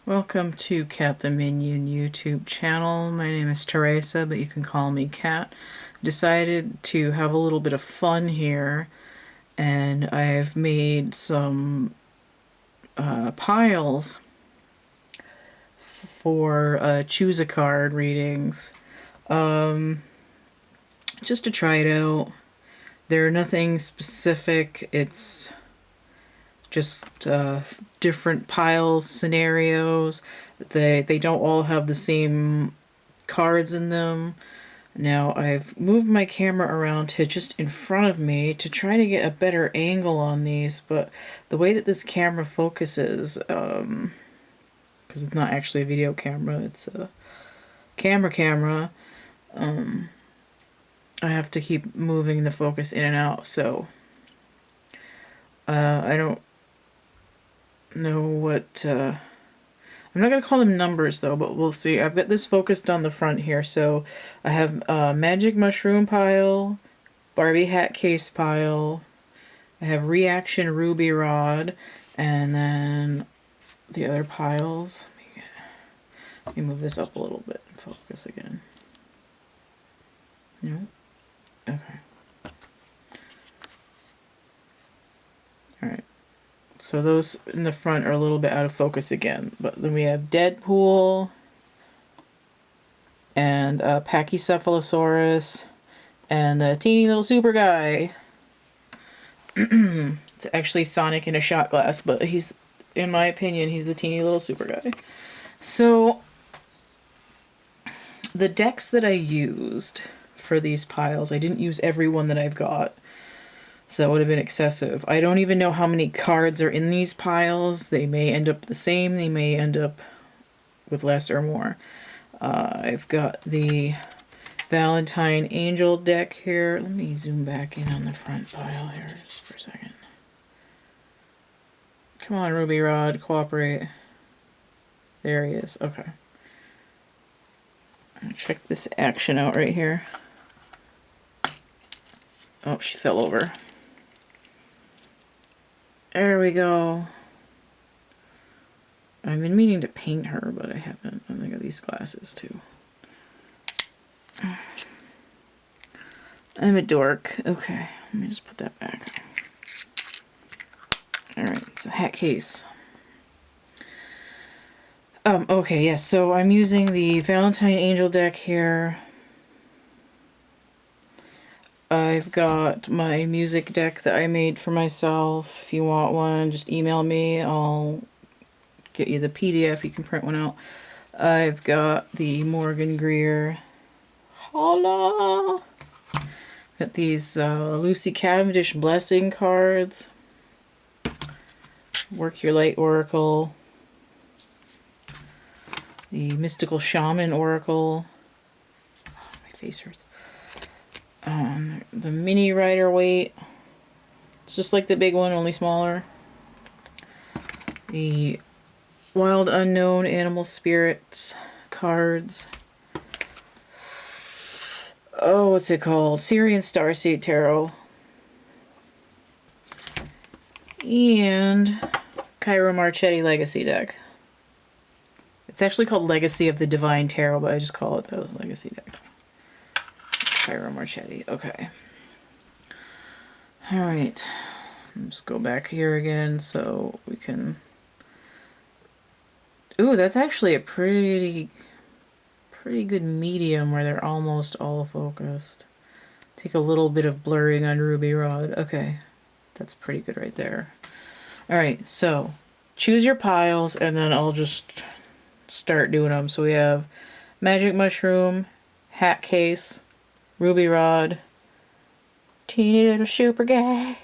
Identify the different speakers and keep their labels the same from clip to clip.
Speaker 1: Welcome to Cat the Minion YouTube channel. My name is Theresa, but you can call me Cat. Decided to have a little bit of fun here, and I've made some piles for choose a card readings, just to try it out. They're nothing specific. It's just different piles, scenarios. They don't all have the same cards in them. Now I've moved my camera around to just in front of me to try to get a better angle on these, but the way that this camera focuses, because it's not actually a video camera, it's a camera, I have to keep moving the focus in and out, so I don't know what, I'm not going to call them numbers though, but we'll see. I've got this focused on the front here, so I have Magic Mushroom pile, Barbie Hat Case pile, I have Reaction Ruby Rhod, and then the other piles. Let me move this up a little bit and focus again. No? Okay. Alright. So those in the front are a little bit out of focus again. But then we have Deadpool and Pachycephalosaurus and the teeny little super guy. It's actually Sonic in a shot glass, but he's, in my opinion, he's the teeny little super guy. So the decks that I used for these piles, I didn't use every one that I've got, so that would have been excessive. I don't even know how many cards are in these piles. They may end up the same, they may end up with less or more. I've got the Valentine Angel deck here. Let me zoom back in on the front pile here just for a second. Come on, Ruby Rhod, cooperate. There he is. Okay. Check this action out right here. Oh, she fell over. There we go. I've been meaning to paint her, but I haven't. I got these glasses too. I'm a dork. Okay, let me just put that back. Alright, so hat case. Okay, yes, so I'm using the Valentine Angel deck here. I've got my music deck that I made for myself. If you want one, just email me. I'll get you the PDF. You can print one out. I've got the Morgan Greer. Holla! Got these Lucy Cavendish Blessing cards. Work Your Light Oracle. The Mystical Shaman Oracle. Oh, my face hurts. The Mini Rider Weight. It's just like the big one, only smaller. The Wild Unknown Animal Spirits cards. Oh, what's it called? Syrian Starseed Tarot. And Cairo Marchetti Legacy deck. It's actually called Legacy of the Divine Tarot, but I just call it the Legacy deck. Cairo Marchetti. Okay. Alright. Let's go back here again so we can... Ooh, that's actually a pretty good medium where they're almost all focused. Take a little bit of blurring on Ruby Rhod. Okay. That's pretty good right there. Alright, so choose your piles and then I'll just start doing them. So we have Magic Mushroom, Hat Case, Ruby Rhod, teeny little super guy,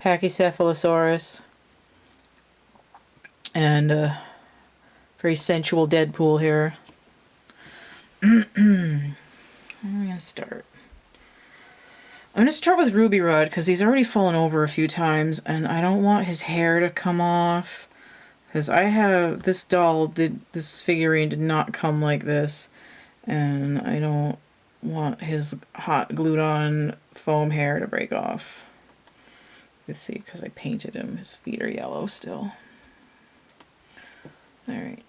Speaker 1: Pachycephalosaurus, and very sensual Deadpool here. Where am I going to start? I'm going to start with Ruby Rhod because he's already fallen over a few times and I don't want his hair to come off. Because I have, this this figurine did not come like this. And I don't want his hot glued on foam hair to break off. You can see because I painted him, his feet are yellow still. Alright.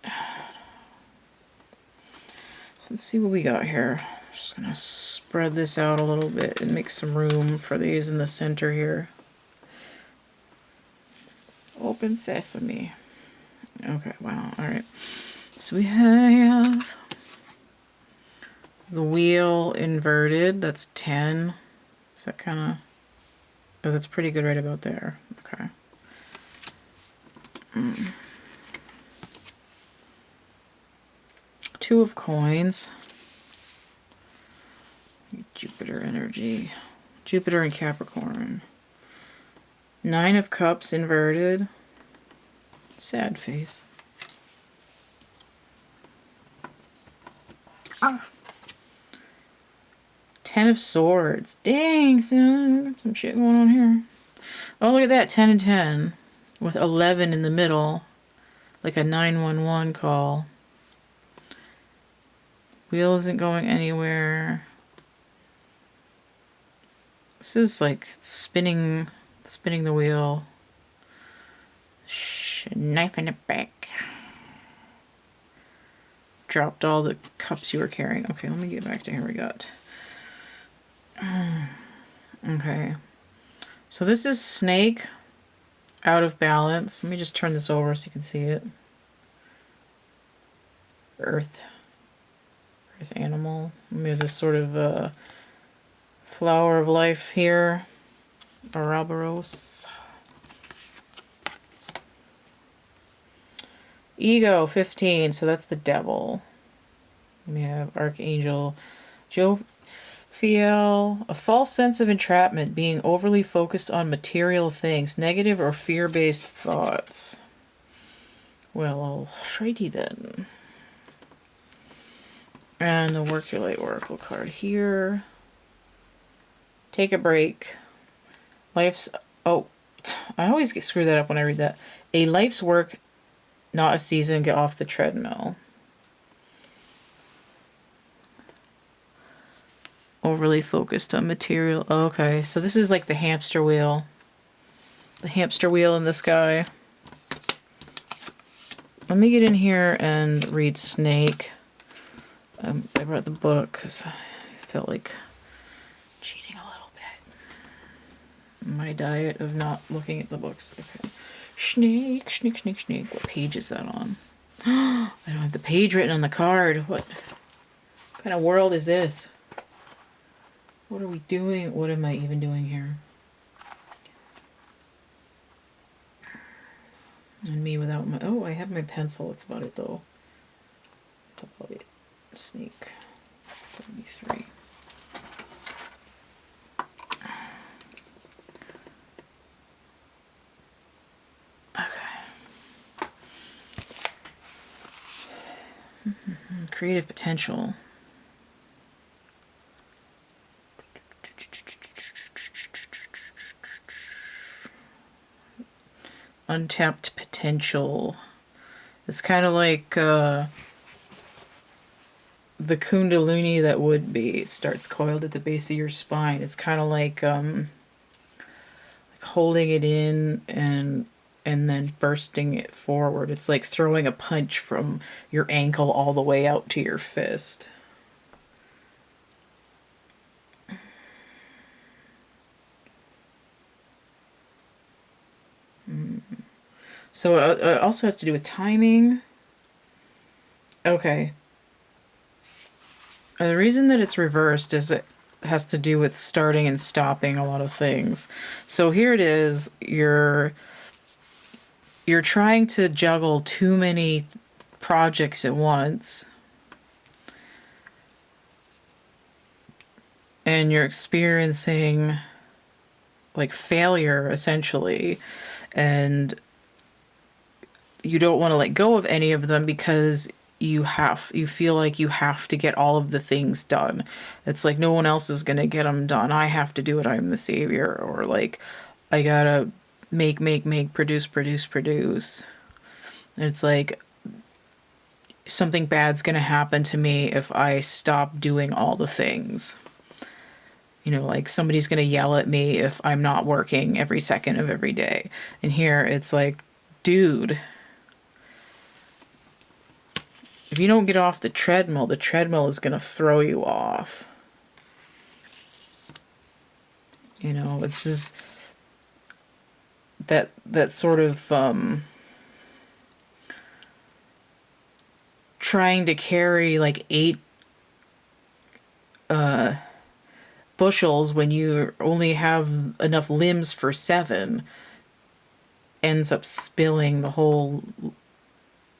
Speaker 1: So let's see what we got here. Just gonna spread this out a little bit and make some room for these in the center here. Open sesame. Okay, wow, alright. So we have the wheel inverted, that's 10. Is that kind of... Oh, that's pretty good right about there. Okay. Two of coins. Jupiter energy. Jupiter and Capricorn. 9 of cups inverted. Sad face. Ah. 10 of swords. Dang, son. Some shit going on here. Oh, look at that. 10 and 10. With 11 in the middle. Like a 911 call. Wheel isn't going anywhere. This is like spinning the wheel. Knife in the back. Dropped all the cups you were carrying. Okay, let me get back to here. We got. Okay. So this is snake out of balance. Let me just turn this over so you can see it. Earth animal. We have this sort of flower of life here. Ouroboros. Ego 15, so that's the devil. We have Archangel Jophiel. A false sense of entrapment, being overly focused on material things, negative or fear-based thoughts. Well, alrighty then. And the Work Your Light Oracle card here. Take a break. Life's... Oh, I always get screwed that up when I read that. A life's work, not a season. Get off the treadmill. Overly focused on material. Oh, okay, so this is like the hamster wheel. The hamster wheel in the sky. Let me get in here and read Snake. I brought the book because I felt like cheating a little bit. My diet of not looking at the books. Okay. Snake, snake, snake, snake. What page is that on? I don't have the page written on the card. What kind of world is this? What are we doing? What am I even doing here? And me without my... Oh, I have my pencil. That's about it, though. That's about it. Snake. 73. Okay. Creative potential. Untapped potential. It's kind of like the kundalini that would be. It starts coiled at the base of your spine. It's kind of like holding it in and then bursting it forward. It's like throwing a punch from your ankle all the way out to your fist. So it also has to do with timing. Okay. The reason that it's reversed is it has to do with starting and stopping a lot of things. So here it is. You're trying to juggle too many projects at once. And you're experiencing like failure essentially. And you don't want to let go of any of them because you feel like you have to get all of the things done. It's like no one else is going to get them done. I have to do it. I'm the savior. Or like, I gotta make, produce. And it's like something bad's going to happen to me if I stop doing all the things. You know, like somebody's going to yell at me if I'm not working every second of every day. And here it's like, dude, if you don't get off the treadmill is going to throw you off. You know, it's just that sort of trying to carry like 8 bushels when you only have enough limbs for 7 ends up spilling the whole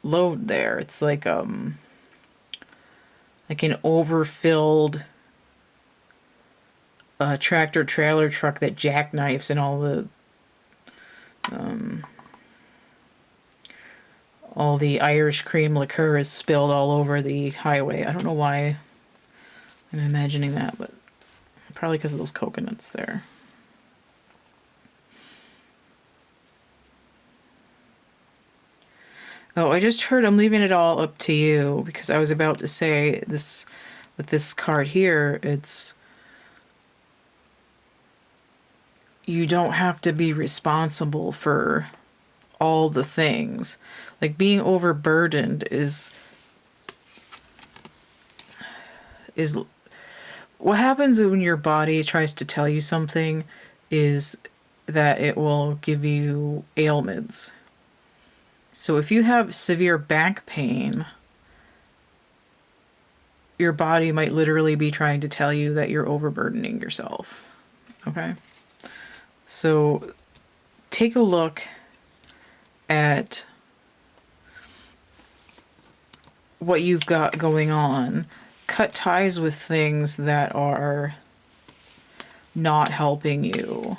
Speaker 1: load there. It's like an overfilled tractor trailer truck that jackknifes, and all the Irish cream liqueur is spilled all over the highway. I don't know why I'm imagining that, but probably because of those coconuts there. Oh, I just heard I'm leaving it all up to you, because I was about to say this with this card here, it's you don't have to be responsible for all the things. Like being overburdened is what happens when your body tries to tell you something is that it will give you ailments. So if you have severe back pain, your body might literally be trying to tell you that you're overburdening yourself. Okay? So take a look at what you've got going on. Cut ties with things that are not helping you.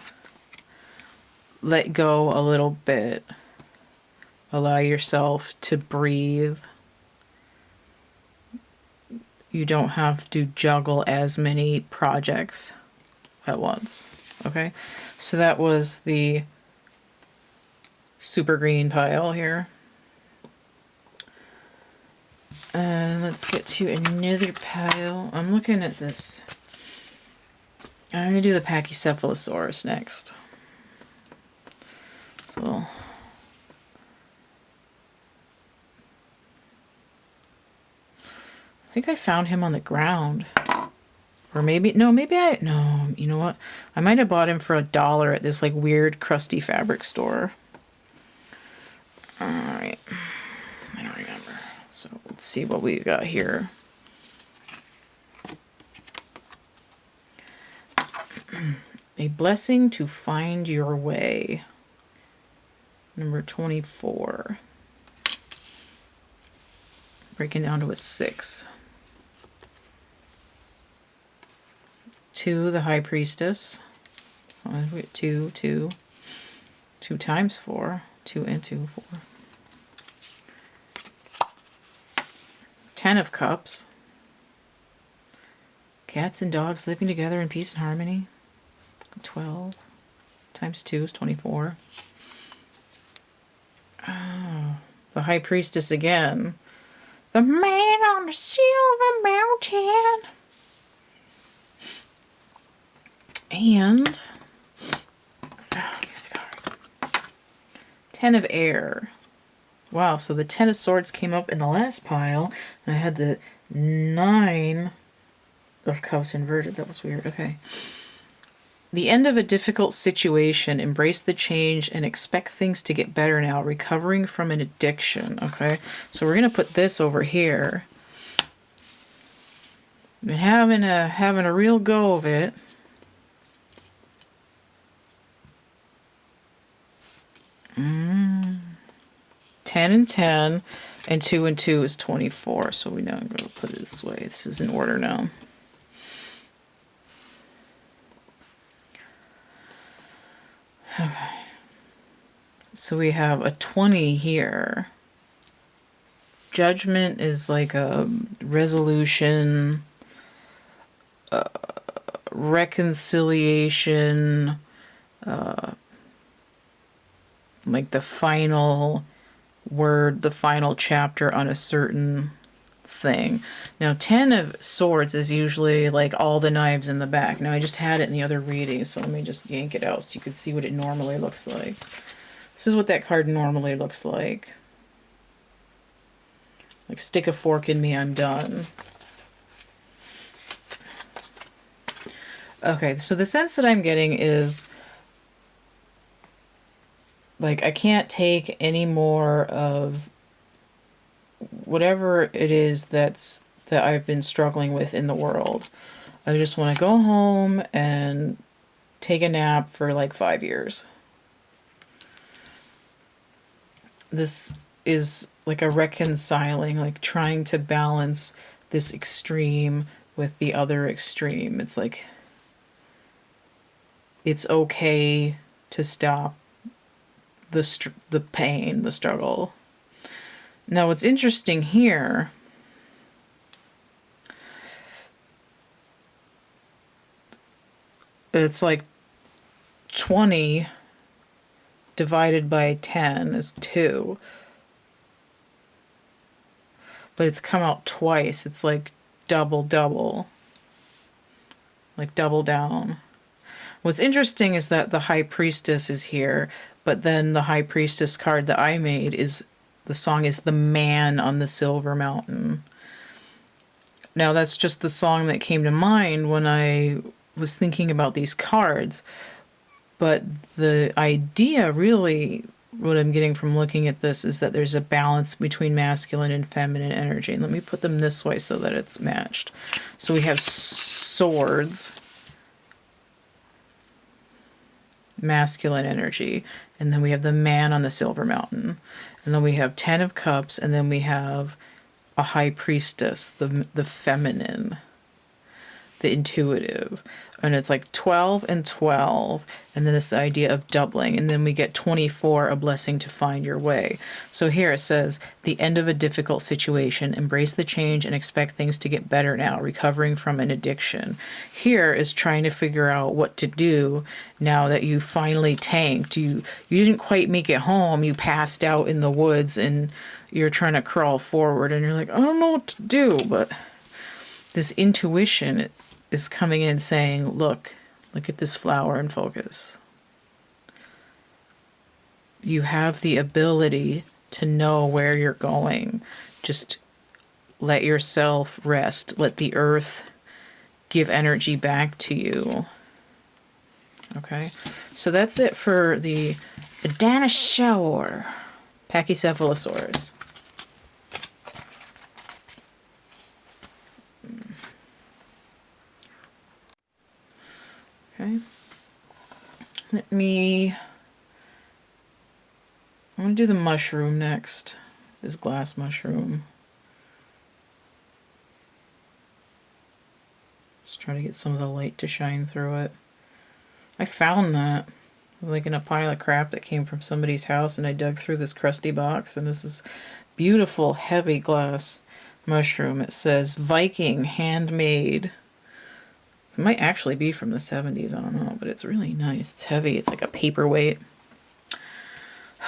Speaker 1: Let go a little bit. Allow yourself to breathe. You don't have to juggle as many projects at once. Okay? So that was the super green pile here. And let's get to another pile. I'm looking at this. I'm going to do the Pachycephalosaurus next. So I think I found him on the ground. Or maybe, no, you know what? I might have bought him for $1 at this like weird crusty fabric store. Alright. I don't remember. So let's see what we got here. A blessing to find your way. Number 24. Breaking down to a 6. 2, the High Priestess. So we get 2, 2. 2 times 4. 2 and 2, 4. 10 of Cups. Cats and dogs living together in peace and harmony. 12 times 2 is 24. Oh, the High Priestess again. The man on the silver mountain. And 10 of Air. Wow, so the 10 of Swords came up in the last pile, and I had the 9 of Cups inverted. That was weird. Okay. The end of a difficult situation. Embrace the change and expect things to get better now. Recovering from an addiction. Okay, so we're going to put this over here. Been having a real go of it. Mm. 10 and 10, and 2 and 2 is 24. So we now I'm going to put it this way. This is in order now. Okay. So we have a 20 here. Judgment is like a resolution, reconciliation, like the final word, the final chapter on a certain thing. Now 10 of Swords is usually like all the knives in the back. Now I just had it in the other reading, so let me just yank it out so you can see what it normally looks like. This is what that card normally looks like. Like, stick a fork in me, I'm done. Okay, so the sense that I'm getting is, like, I can't take any more of whatever it is that I've been struggling with in the world. I just want to go home and take a nap for like 5 years. This is like a reconciling, like trying to balance this extreme with the other extreme. It's like, it's okay to stop the pain, the struggle. Now, what's interesting here, it's like 20 divided by 10 is 2. But it's come out twice. It's like double. Like double down. What's interesting is that the High Priestess is here, but then the High Priestess card that I made is, the song is The Man on the Silver Mountain. Now, that's just the song that came to mind when I was thinking about these cards. But the idea, really, what I'm getting from looking at this is that there's a balance between masculine and feminine energy. And let me put them this way so that it's matched. So we have swords, masculine energy, and then we have the Man on the Silver Mountain, and then we have 10 of Cups, and then we have a High Priestess, the feminine, the intuitive. And it's like 12 and 12, and then this idea of doubling, and then we get 24, a blessing to find your way. So here it says, the end of a difficult situation, embrace the change and expect things to get better now, recovering from an addiction. Here is trying to figure out what to do now that you finally tanked. You didn't quite make it home, you passed out in the woods, and you're trying to crawl forward, and you're like, I don't know what to do. But this intuition is coming in saying, look at this flower and focus. You have the ability to know where you're going. Just let yourself rest. Let the earth give energy back to you. Okay, so that's it for the dinosaur, Pachycephalosaurus. Okay. I'm going to do the mushroom next. This glass mushroom. Just try to get some of the light to shine through it. I found that, like, in a pile of crap that came from somebody's house, and I dug through this crusty box, and this is beautiful, heavy glass mushroom. It says Viking, handmade. It might actually be from the 70s, I don't know, but it's really nice. It's heavy, it's like a paperweight.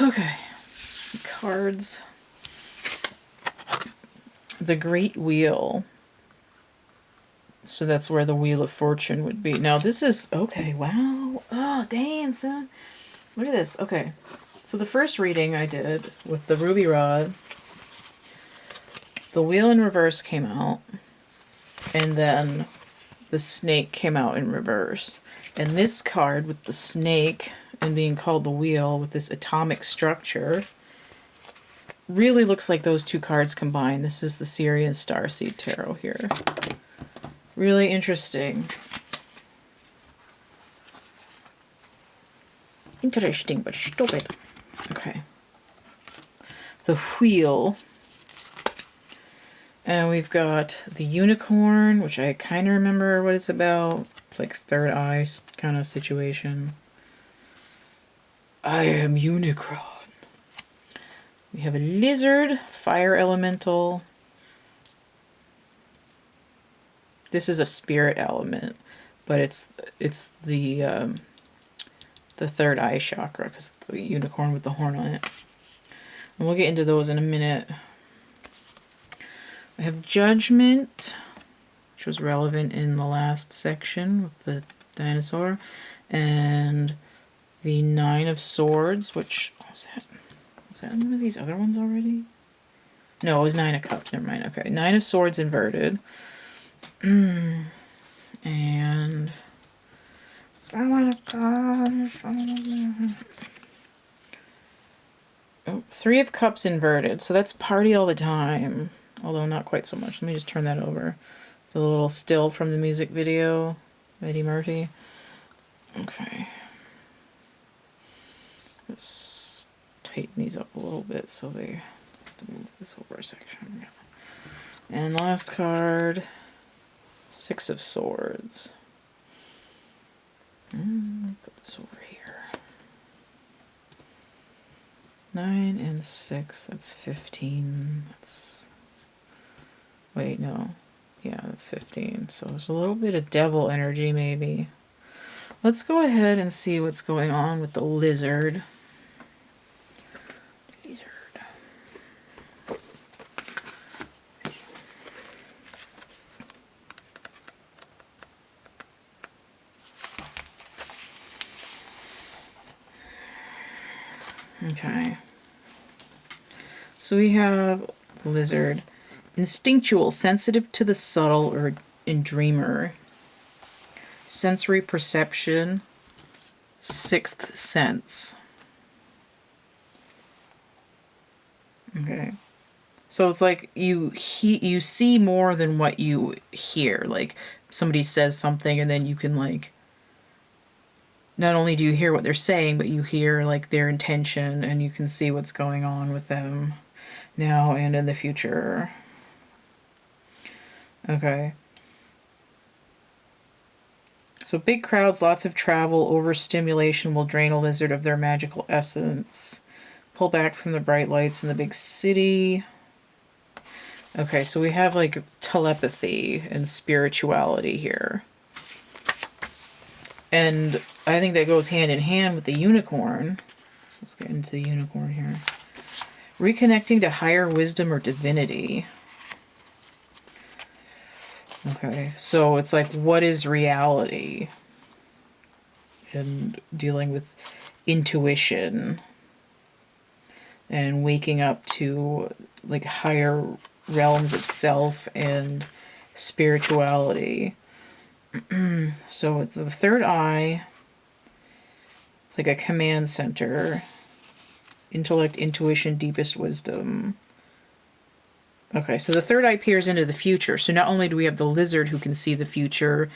Speaker 1: Okay, cards. The Great Wheel. So that's where the Wheel of Fortune would be. Now this is, okay, wow. Oh, damn, son. Look at this. Okay, so the first reading I did with the Ruby Rhod, the Wheel in reverse came out, and then the snake came out in reverse. And this card with the snake and being called the Wheel with this atomic structure really looks like those two cards combined. This is the Syrian Starseed Tarot here. Really interesting. Interesting, but stupid. Okay. The Wheel. And we've got the unicorn, which I kind of remember what it's about. It's like third eye kind of situation. I am Unicron. We have a lizard, fire elemental. This is a spirit element, but it's the third eye chakra, because the unicorn with the horn on it. And we'll get into those in a minute. I have Judgment, which was relevant in the last section with the dinosaur, and the Nine of Swords, which, what was that? Was that in one of these other ones already? No, it was 9 of Cups. Never mind. Okay, 9 of Swords inverted. And... Oh, 3 of Cups inverted. So that's party all the time. Although not quite so much. Let me just turn that over. It's a little still from the music video. Eddie Murphy. Okay. Let's tighten these up a little bit so they move this over a section. And last card, 6 of Swords. Put this over here. 9 and 6, that's 15. That's... Wait, no. Yeah, that's 15. So there's a little bit of devil energy, maybe. Let's go ahead and see what's going on with the lizard. Okay. So we have lizard. Instinctual, sensitive to the subtle or in dreamer. Sensory perception, 6th sense. Okay. So it's like you see more than what you hear. Like somebody says something and then you can like, not only do you hear what they're saying, but you hear like their intention and you can see what's going on with them now and in the future. Okay. So big crowds, lots of travel, overstimulation will drain a lizard of their magical essence. Pull back from the bright lights in the big city. Okay, so we have like telepathy and spirituality here. And I think that goes hand in hand with the unicorn. So let's get into the unicorn here. Reconnecting to higher wisdom or divinity. Okay, so it's like, what is reality? And dealing with intuition and waking up to like higher realms of self and spirituality. So it's the third eye. It's like a command center. Intellect, intuition, deepest wisdom. Okay, so the third eye peers into the future. So not only do we have the lizard who can see the future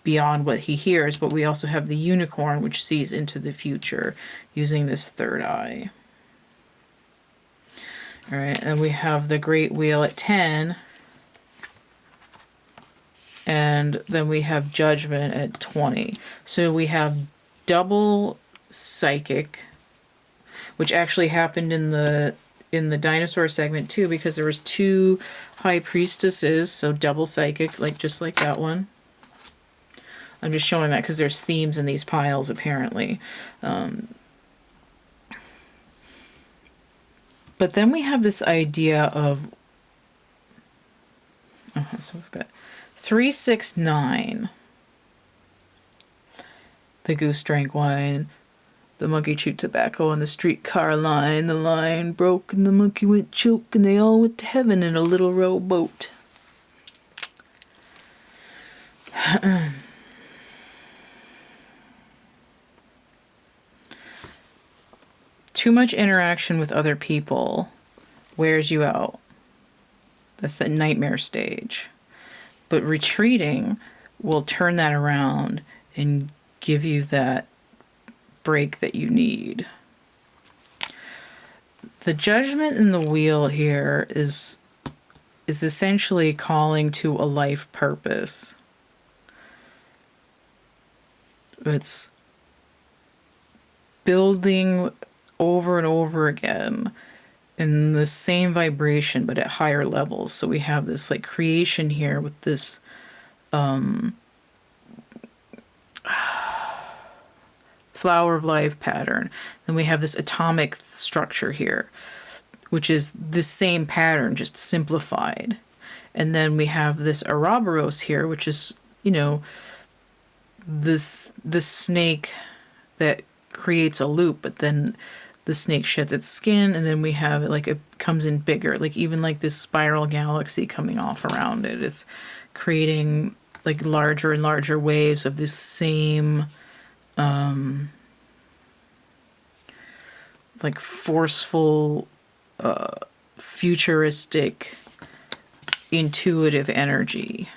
Speaker 1: beyond what he hears, but we also have the unicorn which sees into the future using this third eye. All right, and we have the great wheel at 10. And then we have judgment at 20. So we have double psychic, which actually happened in the dinosaur segment too, because there was 2 high priestesses, so double psychic, like just like that one. I'm just showing that because there's themes in these piles apparently. But then we have this idea of, so we've got 3, 6, 9. The goose drank wine. The monkey chewed tobacco on the streetcar line. The line broke and the monkey went choke and they all went to heaven in a little rowboat. Too much interaction with other people wears you out. That's the nightmare stage. But retreating will turn that around and give you that break that you need. The judgment in the wheel here is essentially calling to a life purpose. It's building over and over again in the same vibration but at higher levels. So we have this like creation here with this flower of life pattern. Then we have this atomic structure here, which is the same pattern, just simplified. And then we have this Ouroboros here, which is, you know, this snake that creates a loop, but then the snake sheds its skin, and then we have it like it comes in bigger, like even like this spiral galaxy coming off around it. It's creating like larger and larger waves of this same like forceful, futuristic, intuitive energy.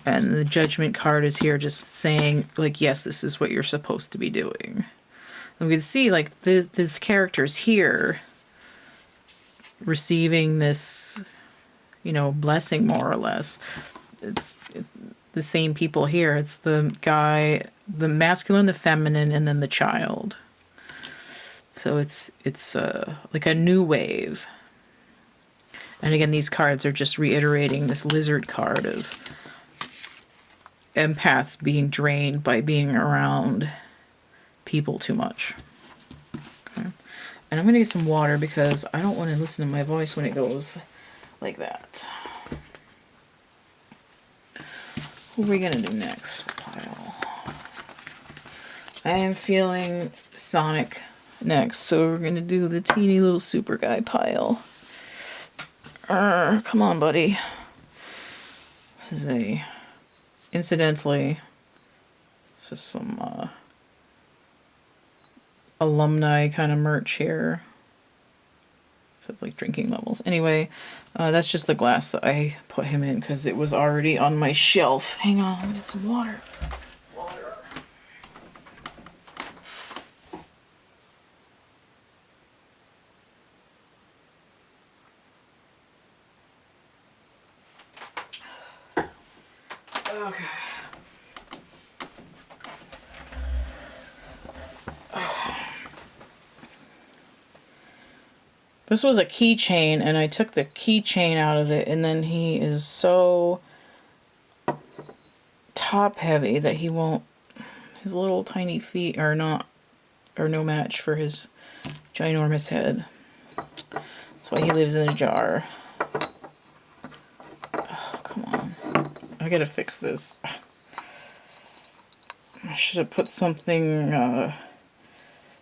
Speaker 1: And the Judgment card is here just saying, like, yes, this is what you're supposed to be doing. And we can see, like, this character's here receiving this, you know, blessing, more or less. It's the same people here. It's the guy, the masculine, the feminine, and then the child. So it's like a new wave. And again, these cards are just reiterating this lizard card of empaths being drained by being around people too much. Okay. And I'm going to get some water because I don't want to listen to my voice when it goes like that. What are we going to do next? Pile. I am feeling Sonic next, so we're going to do the teeny little super guy pile. Come on, buddy. This is incidentally, it's just some alumni kind of merch here. So it's like drinking levels. Anyway, that's just the glass that I put him in because it was already on my shelf. Hang on, let me get some water. Okay. This was a keychain, and I took the keychain out of it, and then he is so top heavy that he won't, his little tiny feet are no match for his ginormous head. That's why he lives in a jar. Oh, come on. I gotta fix this. I should have put something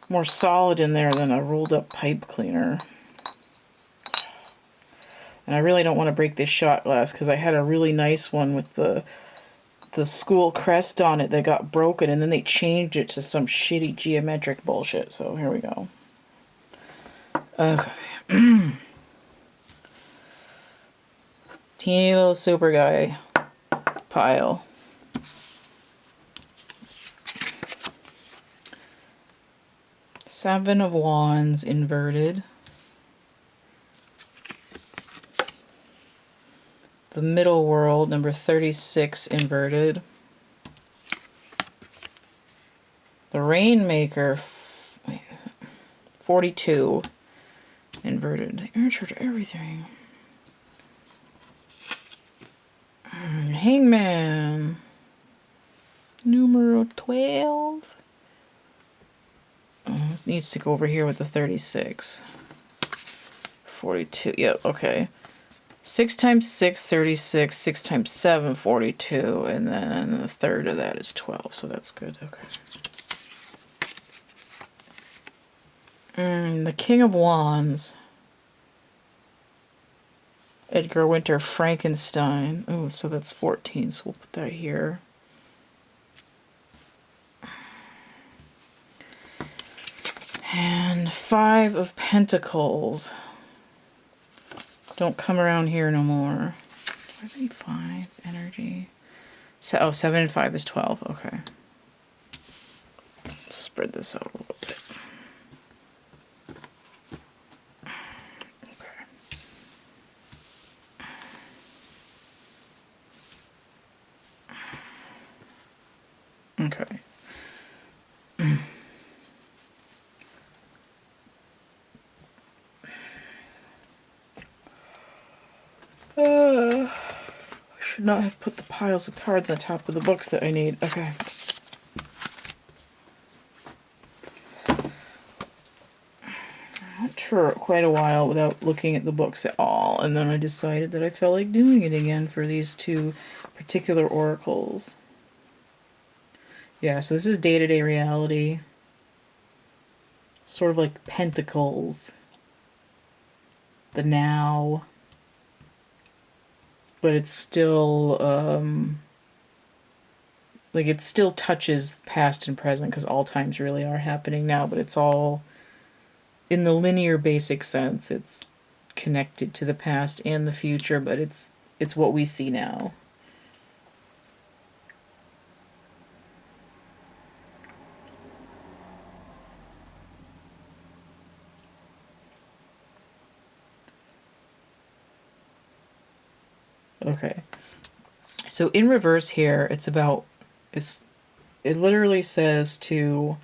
Speaker 1: more solid in there than a rolled up pipe cleaner. And I really don't want to break this shot glass because I had a really nice one with the school crest on it that got broken, and then they changed it to some shitty geometric bullshit. So here we go. Okay. Teeny little super guy pile. Seven of Wands inverted. The Middle World, number 36, inverted. The Rainmaker, 42, inverted. Answer to everything. Hangman, numero 12. Oh, it needs to go over here with the 36. 42, yep, okay. 6 times 6, 36, 6 times 7, 42, and then the third of that is 12, so that's good, okay. The King of Wands. Edgar Winter Frankenstein. Oh, so that's 14, so we'll put that here. And 5 of Pentacles. Don't come around here no more. 5 energy. So, 7 and 5 is 12. Okay. Spread this out a little bit. Okay. Okay. I should not have put the piles of cards on top of the books that I need. Okay. I went for quite a while without looking at the books at all, and then I decided that I felt like doing it again for these two particular oracles. Yeah, so this is day-to-day reality. sort of like pentacles, the now, but it's still, like it still touches past and present because all times really are happening now, but it's all, in the linear basic sense, it's connected to the past and the future, but it's what we see now. Okay. So in reverse here, it literally says to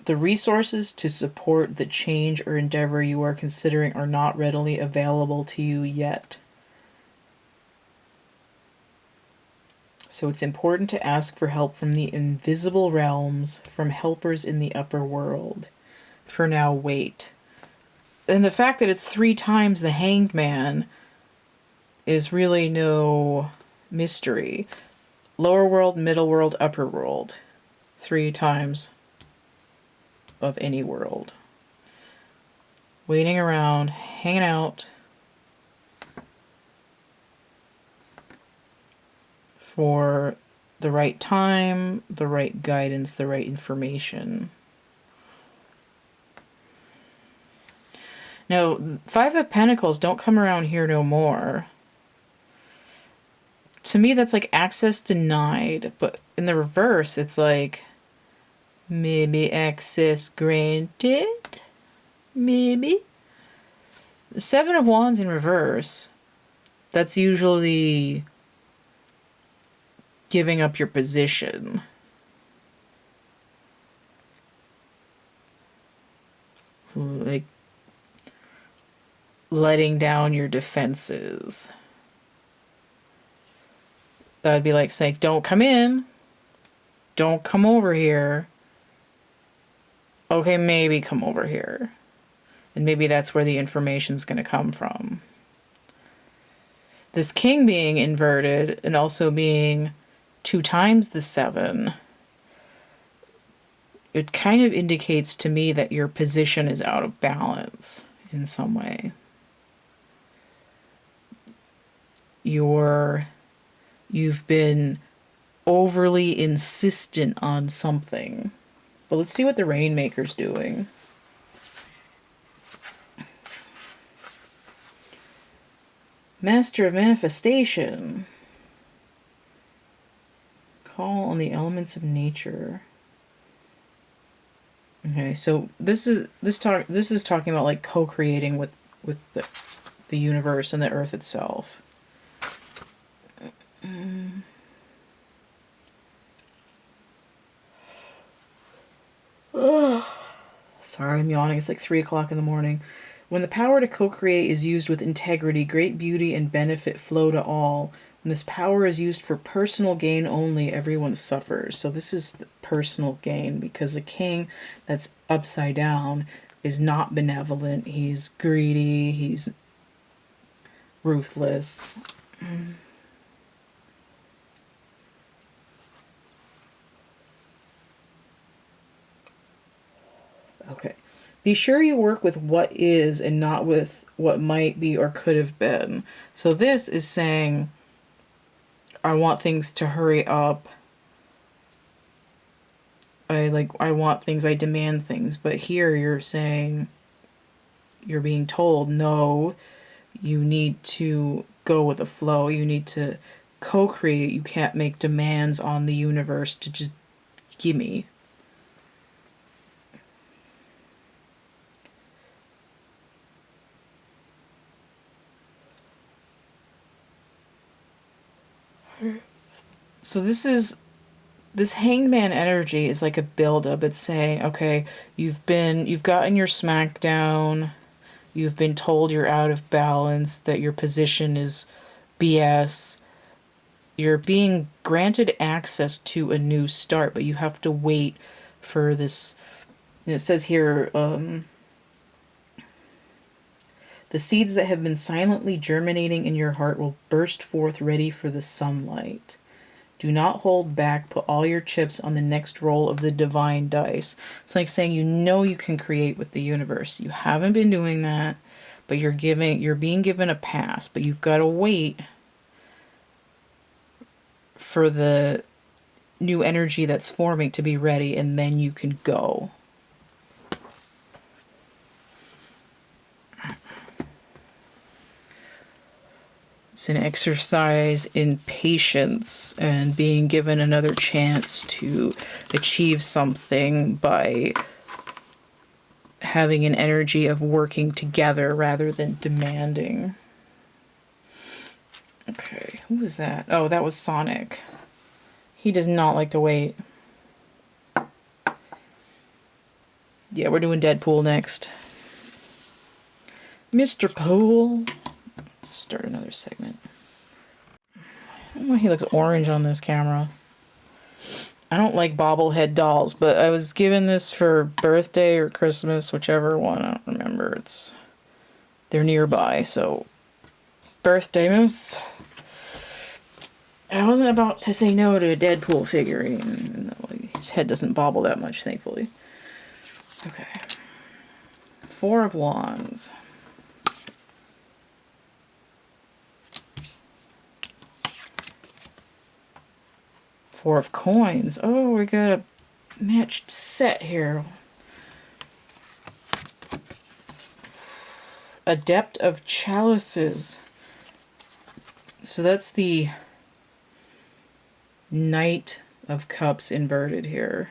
Speaker 1: the resources to support the change or endeavor you are considering are not readily available to you yet. So it's important to ask for help from the invisible realms, from helpers in the upper world. For now, wait. And the fact that it's 3 times the Hanged Man is really no mystery. Lower world, middle world, upper world. 3 times of any world. Waiting around, hanging out for the right time, the right guidance, the right information. Now, 5 of Pentacles don't come around here no more. To me, that's like access denied, but in the reverse, it's like maybe access granted? Maybe? 7 of Wands in reverse, that's usually giving up your position. Like letting down your defenses. That would be like saying, don't come in. Don't come over here. Okay, maybe come over here. And maybe that's where the information's going to come from. This king being inverted and also being 2 times the 7, it kind of indicates to me that your position is out of balance in some way. You've been overly insistent on something. But let's see what the Rainmaker's doing. Master of Manifestation. Call on the elements of nature. Okay, so this is talking about like co-creating with the universe and the earth itself. Sorry, I'm yawning. It's like 3 o'clock in the morning. When the power to co-create is used with integrity, great beauty and benefit flow to all. When this power is used for personal gain only, everyone suffers. So this is personal gain, because the king that's upside down is not benevolent. He's greedy. He's ruthless. Okay. Be sure you work with what is and not with what might be or could have been. So this is saying, I want things to hurry up. I want things, I demand things. But here you're saying, you're being told, no, you need to go with the flow. You need to co-create. You can't make demands on the universe to just gimme. So this hangman energy is like a buildup. It's saying, okay, you've gotten your smackdown, you've been told you're out of balance, that your position is BS. You're being granted access to a new start, but you have to wait for this. It says here, the seeds that have been silently germinating in your heart will burst forth ready for the sunlight. Do not hold back. Put all your chips on the next roll of the divine dice. It's like saying you know you can create with the universe. You haven't been doing that, but you're being given a pass, but you've got to wait for the new energy that's forming to be ready, and then you can go. It's an exercise in patience and being given another chance to achieve something by having an energy of working together rather than demanding. Okay, who was that? Oh, that was Sonic. He does not like to wait. Yeah, we're doing Deadpool next. Mr. Pool. Start another segment. I don't know why he looks orange on this camera. I don't like bobblehead dolls, but I was given this for birthday or Christmas, whichever one. I don't remember. They're nearby, so birthday miss. I wasn't about to say no to a Deadpool figurine. His head doesn't bobble that much, thankfully. Okay. 4 of Wands. Four of Coins. Oh, we got a matched set here. Adept of Chalices. So that's the Knight of Cups inverted here.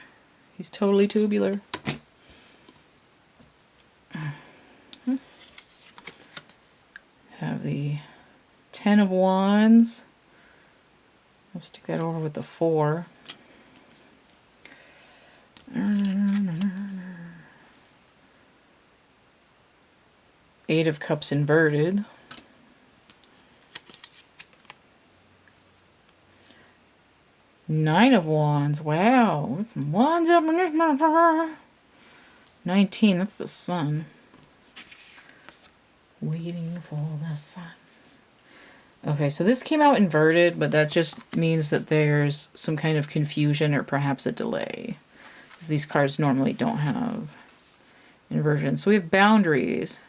Speaker 1: He's totally tubular. Have the 10 of Wands. I'll stick that over with the 4. Eight of Cups inverted. Nine of Wands. Wow. Wands up in this motherfucker. 19. That's the sun. Waiting for the sun. Okay, so this came out inverted, but that just means that there's some kind of confusion or perhaps a delay. Because these cards normally don't have inversion. So we have boundaries.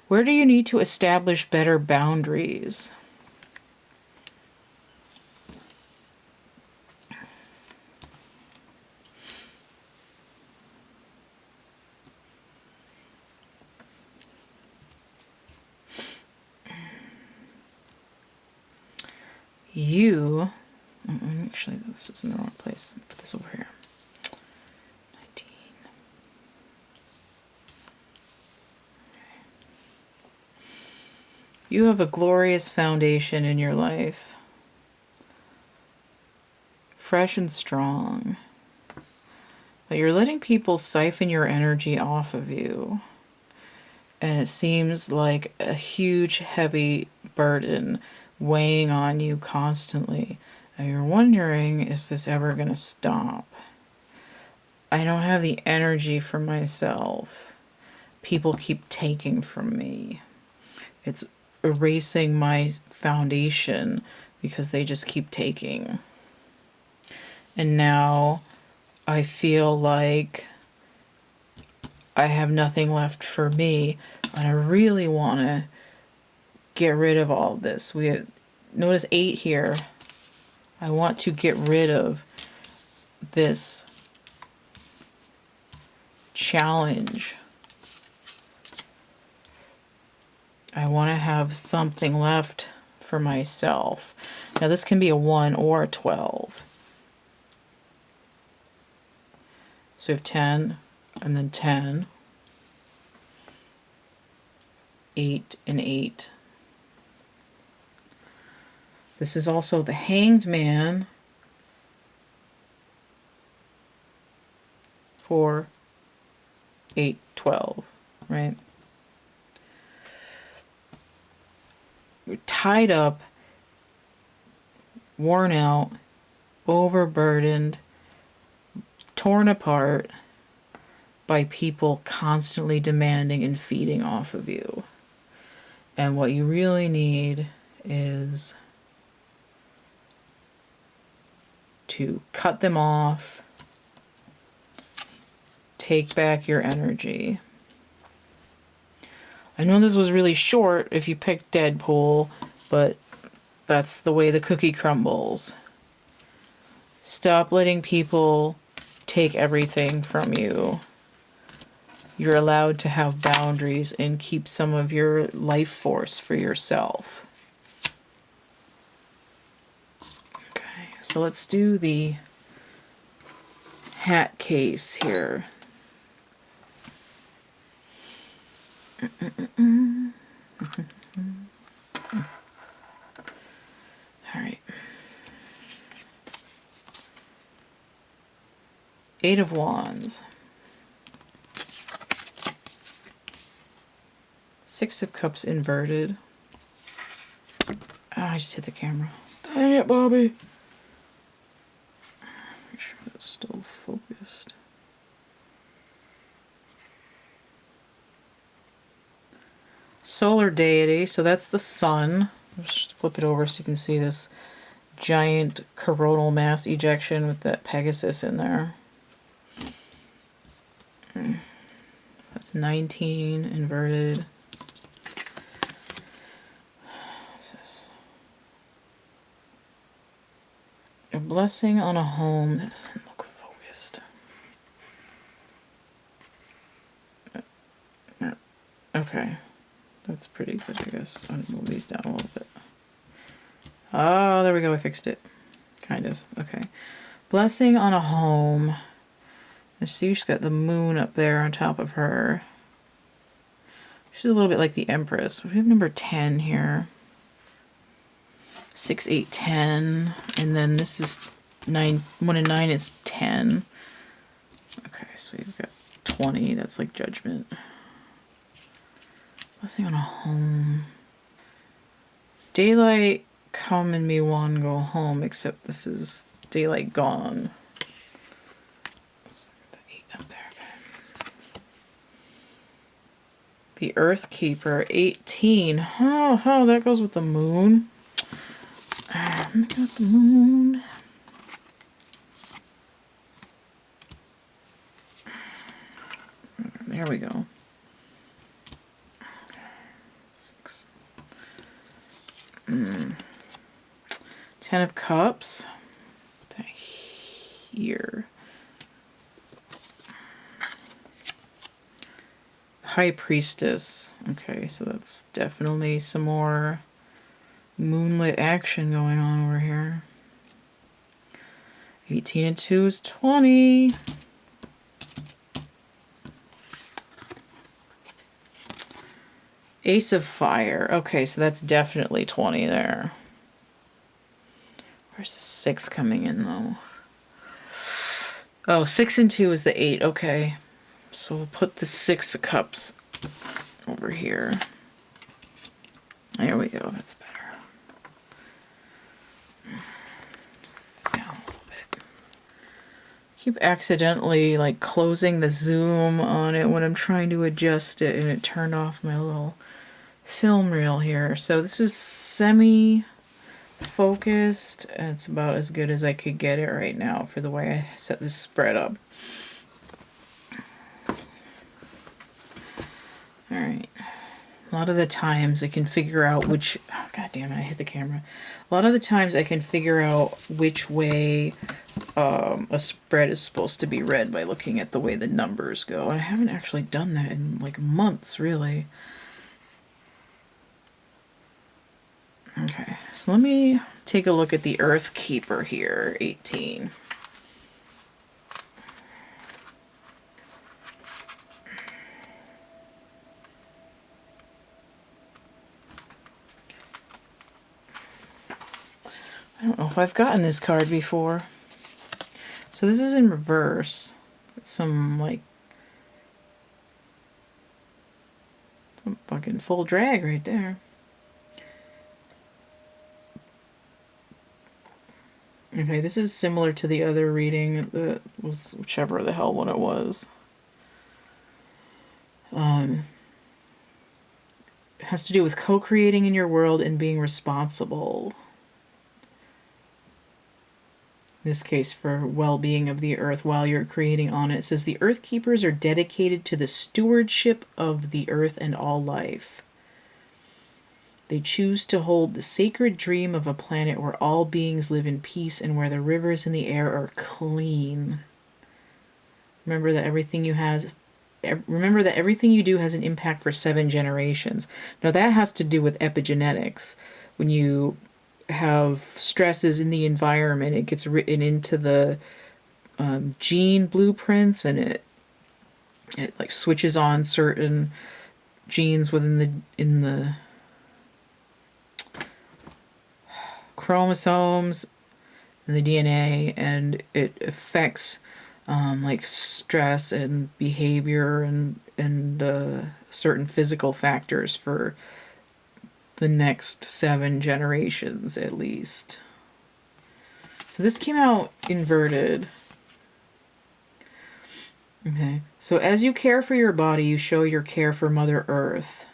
Speaker 1: Where do you need to establish better boundaries? Actually, this is in the wrong place. Put this over here. 19. You have a glorious foundation in your life. Fresh and strong. But you're letting people siphon your energy off of you. And it seems like a huge, heavy burden weighing on you constantly. And you're wondering, is this ever going to stop? I don't have the energy for myself. People keep taking from me. It's erasing my foundation because they just keep taking. And now I feel like I have nothing left for me, and I really want to get rid of all of this. Notice 8 here. I want to get rid of this challenge. I want to have something left for myself. Now this can be a 1 or a 12. So we have 10 and then 10. 8 and 8. This is also the Hanged Man. 4, 8, 12, right? You're tied up, worn out, overburdened, torn apart by people constantly demanding and feeding off of you. And what you really need is to cut them off, take back your energy. I know this was really short if you picked Deadpool, but that's the way the cookie crumbles. Stop letting people take everything from you. You're allowed to have boundaries and keep some of your life force for yourself. Okay, so let's do the hat case here. All right. 8 of Wands. 6 of Cups inverted. Oh, I just hit the camera. Dang it, Bobby. Make sure that's still focused. Solar deity, so that's the sun. Let's just flip it over so you can see this giant coronal mass ejection with that Pegasus in there. So that's 19 inverted. What's this? A blessing on a home. That doesn't look focused. Okay. That's pretty good, I guess. I'll move these down a little bit. Oh, there we go. I fixed it. Kind of. Okay. Blessing on a home. I see she's got the moon up there on top of her. She's a little bit like the Empress. We have number 10 here. 6, 8, 10. And then this is 9. 1 and 9 is 10. Okay, so we've got 20. That's like Judgment. Blessing on a home. Daylight come and me one go home, except this is daylight gone. So the 8 up there. Okay. The Earth Keeper, 18. Oh, that goes with the moon. I'm looking at the moon. There we go. 6. 10 of Cups. Put that here. High Priestess. Okay, so that's definitely some more moonlit action going on over here. 18 and 2 is 20. Ace of Fire. Okay, so that's definitely 20 there. Where's the 6 coming in, though? Oh, 6 and 2 is the 8. Okay. So we'll put the 6 of Cups over here. There we go. That's better. Down a little bit. Keep accidentally, like, closing the zoom on it when I'm trying to adjust it, and it turned off my little film reel here. So this is semi-focused, and it's about as good as I could get it right now for the way I set this spread up. Alright. A lot of the times I can figure out which... Oh, God damn it, I hit the camera. A lot of the times I can figure out which way a spread is supposed to be read by looking at the way the numbers go. And I haven't actually done that in, like, months, really. Okay, so let me take a look at the Earth Keeper here, 18. I don't know if I've gotten this card before. So this is in reverse. It's some, like, some fucking full drag right there. Okay, this is similar to the other reading that was whichever the hell one it was. It has to do with co-creating in your world and being responsible. In this case, for well-being of the earth while you're creating on it. It says the Earth Keepers are dedicated to the stewardship of the earth and all life. They choose to hold the sacred dream of a planet where all beings live in peace and where the rivers and the air are clean. Remember that everything you do has an impact for 7 generations. Now that has to do with epigenetics. When you have stresses in the environment, it gets written into the gene blueprints, and it like switches on certain genes within the chromosomes and the DNA, and it affects like stress and behavior and certain physical factors for the next 7 generations at least. So this came out inverted. Okay, so as you care for your body, you show your care for Mother Earth.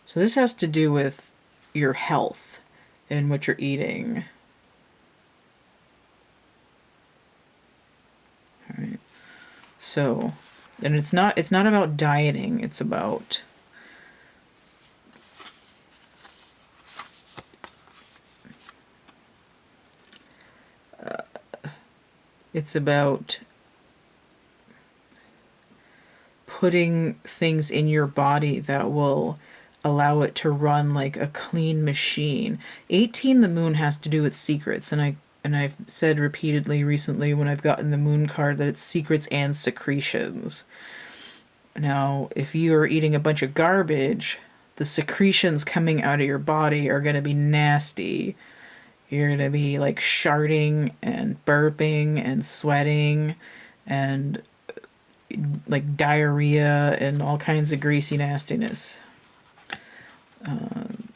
Speaker 1: So this has to do with your health and what you're eating. All right. So, and it's not about dieting, it's about putting things in your body that will allow it to run like a clean machine. 18, the moon, has to do with secrets, and I've said repeatedly recently when I've gotten the moon card that it's secrets and secretions. Now, if you are eating a bunch of garbage, the secretions coming out of your body are going to be nasty. You're going to be like sharding and burping and sweating and like diarrhea and all kinds of greasy nastiness.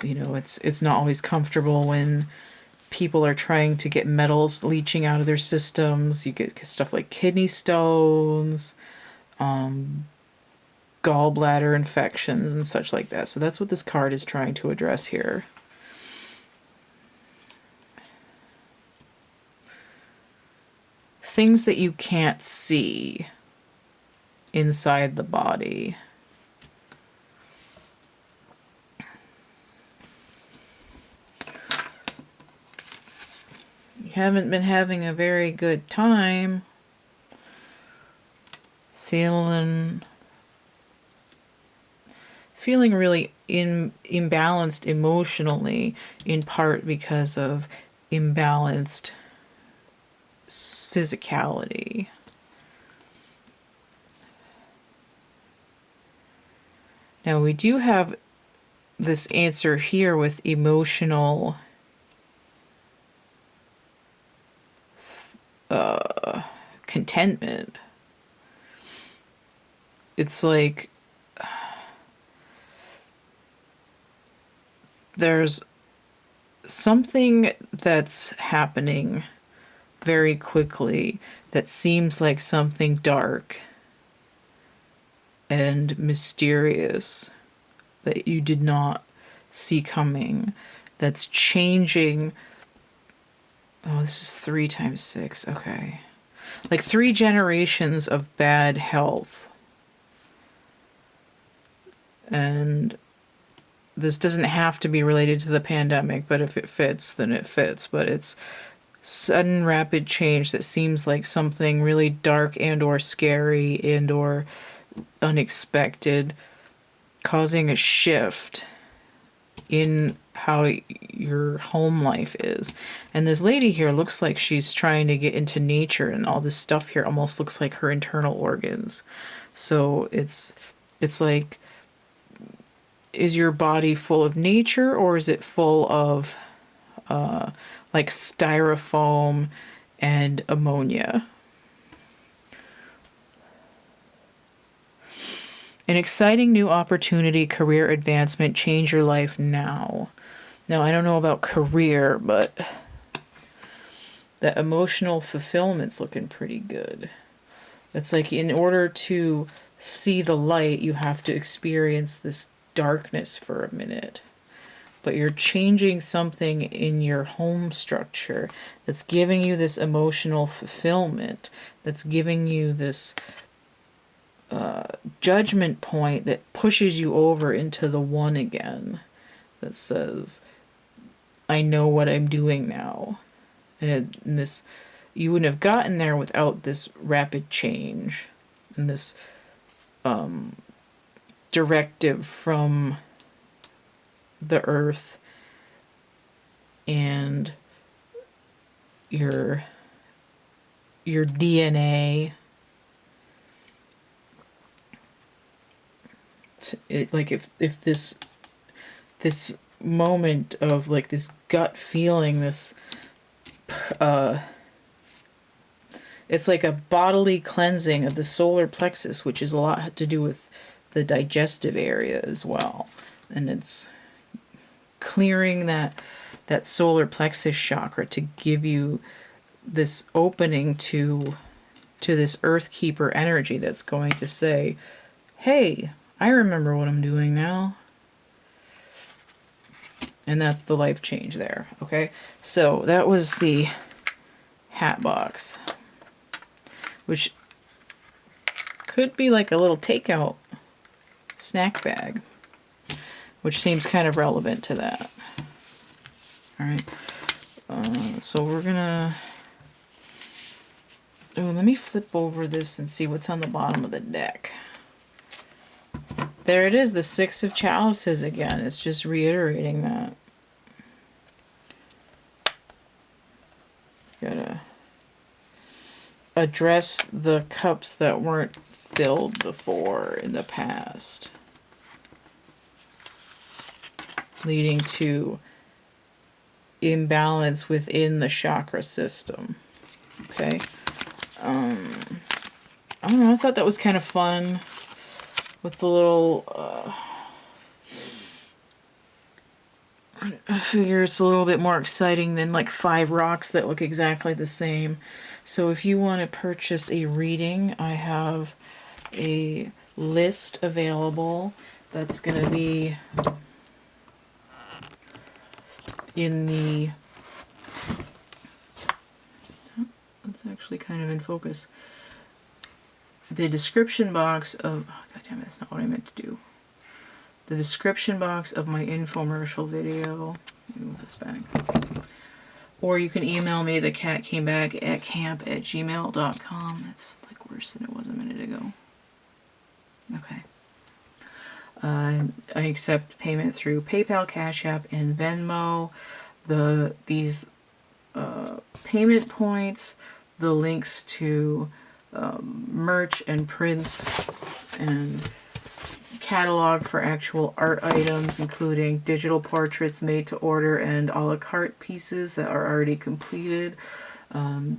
Speaker 1: It's not always comfortable when people are trying to get metals leaching out of their systems. You get stuff like kidney stones, gallbladder infections and such like that. So that's what this card is trying to address here. Things that you can't see inside the body. You haven't been having a very good time. Feeling really imbalanced emotionally, in part because of imbalanced physicality. Now we do have this answer here with emotional contentment. It's like there's something that's happening very quickly that seems like something dark and mysterious that you did not see coming, that's changing. Oh, this is 3 times 6. Okay. Like 3 generations of bad health. And this doesn't have to be related to the pandemic, but if it fits, then it fits. But it's sudden, rapid change that seems like something really dark and or scary and or unexpected, causing a shift in how your home life is. And this lady here looks like she's trying to get into nature, and all this stuff here almost looks like her internal organs. So it's like, is your body full of nature, or is it full of like styrofoam and ammonia? An exciting new opportunity, career advancement, change your life now. Now, I don't know about career, but that emotional fulfillment's looking pretty good. It's like in order to see the light, you have to experience this darkness for a minute. but you're changing something in your home structure that's giving you this emotional fulfillment, that's giving you this judgment point that pushes you over into the one again, that says, I know what I'm doing now. And this, you wouldn't have gotten there without this rapid change and this directive from the earth and your DNA. Like if this moment of like this gut feeling, this it's like a bodily cleansing of the solar plexus, which is a lot to do with the digestive area as well, and it's clearing that solar plexus chakra to give you this opening to this earth keeper energy that's going to say, hey, I remember what I'm doing now. And that's the life change there. Okay, so that was the hat box, which could be like a little takeout snack bag, which seems kind of relevant to that. All right, so we're gonna, oh, let me flip over this and see what's on the bottom of the deck. There it is, the Six of Chalices again. It's just reiterating that. Gotta address the cups that weren't filled before in the past, leading to imbalance within the chakra system. Okay. I don't know, I thought that was kind of fun with the little I figure it's a little bit more exciting than like 5 rocks that look exactly the same. So if you want to purchase a reading, I have a list available that's going to be in the, it's actually kind of in focus, the description box of, oh, God damn it, that's not what I meant to do. The description box of my infomercial video. Let me move this back. Or you can email me, thecatcameback@camp@gmail.com. That's like worse than it was a minute ago. Okay. I accept payment through PayPal, Cash App, and Venmo. These payment points, the links to merch and prints and catalog for actual art items, including digital portraits made to order and a la carte pieces that are already completed.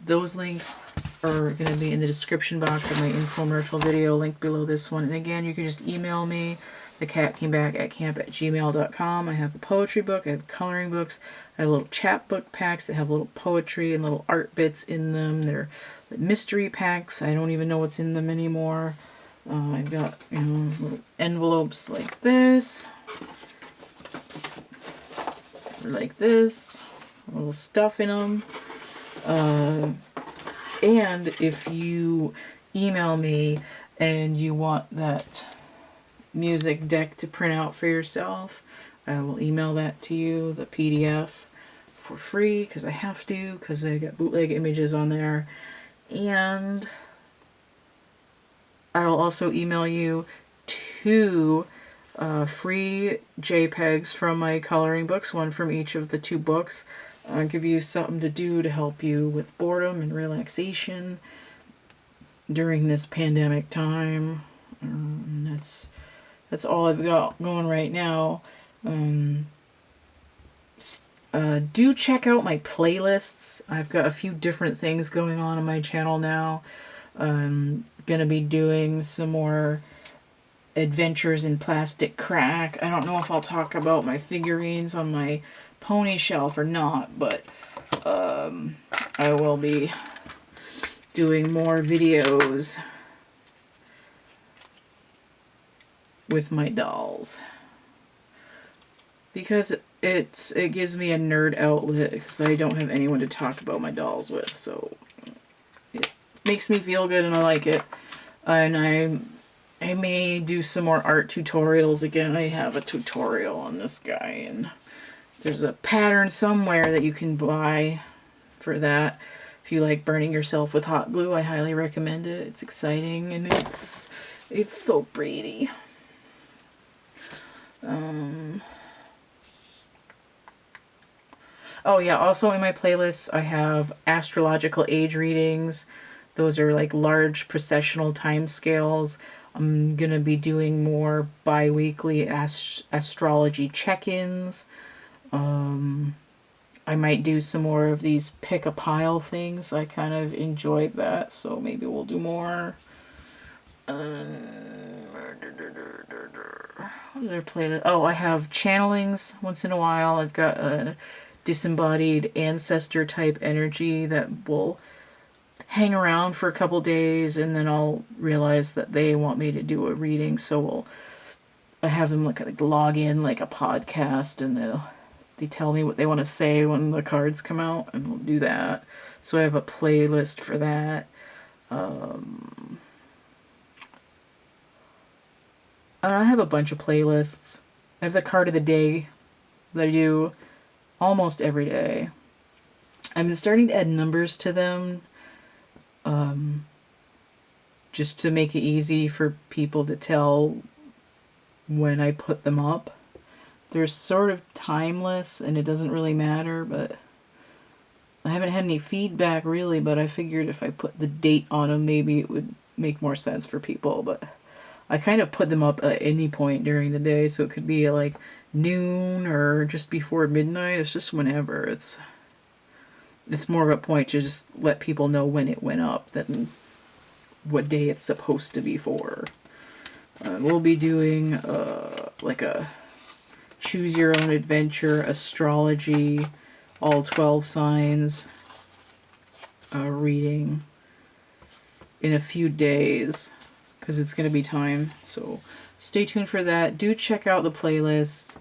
Speaker 1: Those links are going to be in the description box of my infomercial video, link below this one. And again, you can just email me, thecatcameback@camp@gmail.com. I have a poetry book, I have coloring books, I have little chapbook packs that have little poetry and little art bits in them. They're mystery packs. I don't even know what's in them anymore. I've got, you know, little envelopes like this, little stuff in them. And if you email me and you want that music deck to print out for yourself, I will email that to you, the PDF, for free, because I have to, because I got bootleg images on there. And I'll also email you 2 free JPEGs from my coloring books, one from each of the 2 books. I'll give you something to do to help you with boredom and relaxation during this pandemic time. That's all I've got going right now. Do check out my playlists. I've got a few different things going on my channel now. I'm gonna be doing some more adventures in plastic crack. I don't know if I'll talk about my figurines on my pony shelf or not, but I will be doing more videos with my dolls. because it gives me a nerd outlet because I don't have anyone to talk about my dolls with, so it makes me feel good and I like it. And I may do some more art tutorials again. I have a tutorial on this guy, and there's a pattern somewhere that you can buy for that. If you like burning yourself with hot glue, I highly recommend it. It's exciting and it's so pretty. Oh yeah, also in my playlist I have astrological age readings. Those are like large processional time scales. I'm going to be doing more bi-weekly astrology check-ins. I might do some more of these pick a pile things. I kind of enjoyed that, so maybe we'll do more. Other playlist. Oh, I have channelings once in a while. I've got a disembodied ancestor type energy that will hang around for a couple days, and then I'll realize that they want me to do a reading, so I have them like log in like a podcast, and they tell me what they want to say when the cards come out, and we'll do that. So I have a playlist for that. I have a bunch of playlists. I have the card of the day that I do almost every day. I've been starting to add numbers to them, just to make it easy for people to tell when I put them up. They're sort of timeless and it doesn't really matter, but I haven't had any feedback really, but I figured if I put the date on them, maybe it would make more sense for people. But I kind of put them up at any point during the day, so it could be like noon or just before midnight. It's just whenever. It's more of a point to just let people know when it went up than what day it's supposed to be for. We'll be doing like a choose your own adventure astrology, all 12 signs reading in a few days because it's going to be time. So stay tuned for that. Do check out the playlist.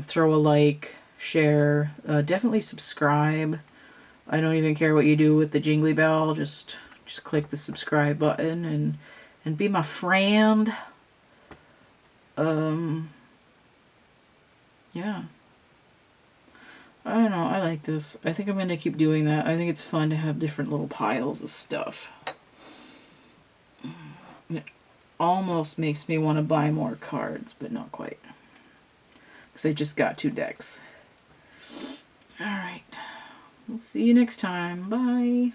Speaker 1: Throw a like, share, definitely subscribe. I don't even care what you do with the jingly bell. Just click the subscribe button and be my friend. Yeah. I don't know, I like this. I think I'm going to keep doing that. I think it's fun to have different little piles of stuff. It almost makes me want to buy more cards, but not quite. Because I just got 2 decks. Alright. We'll see you next time. Bye.